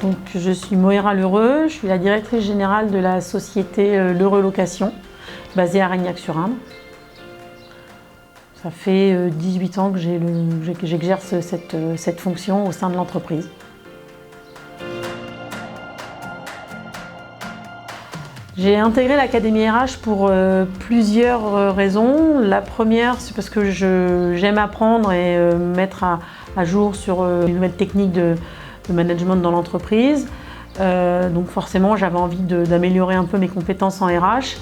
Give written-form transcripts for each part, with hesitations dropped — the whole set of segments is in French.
Donc, je suis Moira Lheureux, je suis la directrice générale de la société Lheureux Location, basée à Reignac-sur-Indre. Ça fait 18 ans que j'exerce cette fonction au sein de l'entreprise. J'ai intégré l'Académie RH pour plusieurs raisons. La première, c'est parce que j'aime apprendre et mettre à jour sur les nouvelles techniques de management dans l'entreprise. Donc forcément, j'avais envie d'améliorer un peu mes compétences en RH.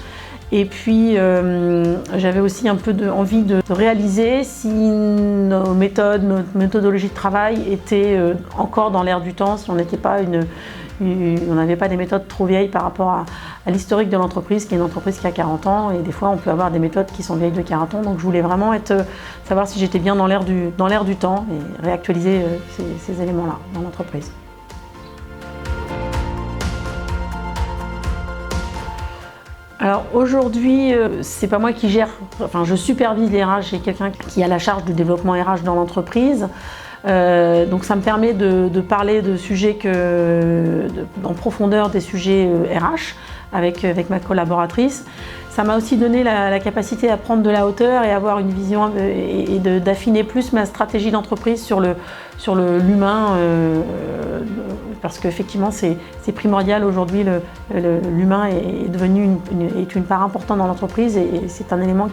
Et puis, j'avais aussi un peu envie de réaliser si nos méthodes, notre méthodologie de travail était encore dans l'air du temps, si on n'était pas on n'avait pas des méthodes trop vieilles par rapport à l'historique de l'entreprise, qui est une entreprise qui a 40 ans, et des fois on peut avoir des méthodes qui sont vieilles de 40 ans, donc je voulais vraiment savoir si j'étais bien dans l'air du temps et réactualiser ces éléments-là dans l'entreprise. Alors aujourd'hui, c'est pas moi qui gère, enfin je supervise les RH, j'ai quelqu'un qui a la charge du développement RH dans l'entreprise. Donc ça me permet de parler de sujets en profondeur des sujets RH avec ma collaboratrice. Ça m'a aussi donné la capacité à prendre de la hauteur et avoir une vision et d'affiner plus ma stratégie d'entreprise sur l'humain, parce qu'effectivement c'est primordial aujourd'hui. L'humain est devenu une part importante dans l'entreprise et c'est un élément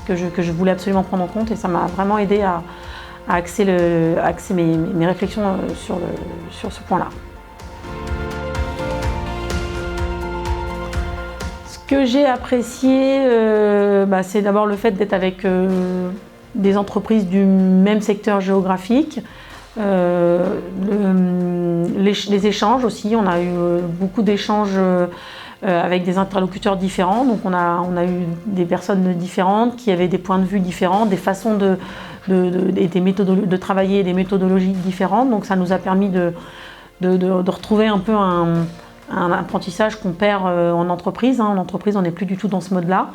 que je voulais absolument prendre en compte, et ça m'a vraiment aidé à axer mes réflexions sur ce point-là. Ce que j'ai apprécié, c'est d'abord le fait d'être avec des entreprises du même secteur géographique. Les échanges aussi, on a eu beaucoup d'échanges avec des interlocuteurs différents, donc on a eu des personnes différentes qui avaient des points de vue différents, des façons de travailler, des méthodologies différentes, donc ça nous a permis de retrouver un peu un apprentissage qu'on perd en entreprise. En entreprise, on n'est plus du tout dans ce mode-là.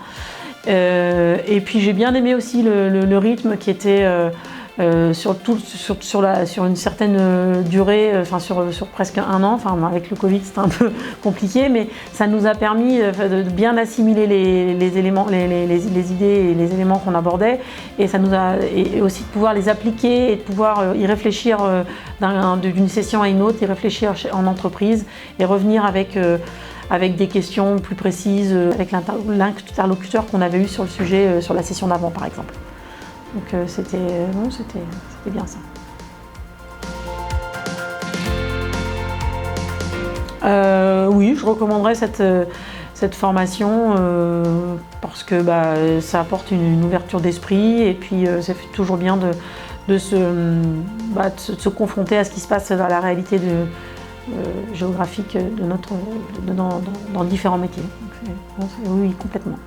Et puis j'ai bien aimé aussi le rythme qui était sur une certaine durée, sur presque un an. Avec le Covid, c'était un peu compliqué, mais ça nous a permis de bien assimiler les éléments, les idées et les éléments qu'on abordait, et et aussi de pouvoir les appliquer et de pouvoir y réfléchir d'une session à une autre, y réfléchir en entreprise et revenir avec des questions plus précises avec l'interlocuteur qu'on avait eu sur le sujet sur la session d'avant, par exemple. Donc c'était bien ça. Oui, je recommanderais cette formation parce que ça apporte une ouverture d'esprit, et puis ça fait toujours bien de se confronter à ce qui se passe dans la réalité géographique dans différents métiers. Donc, oui, complètement.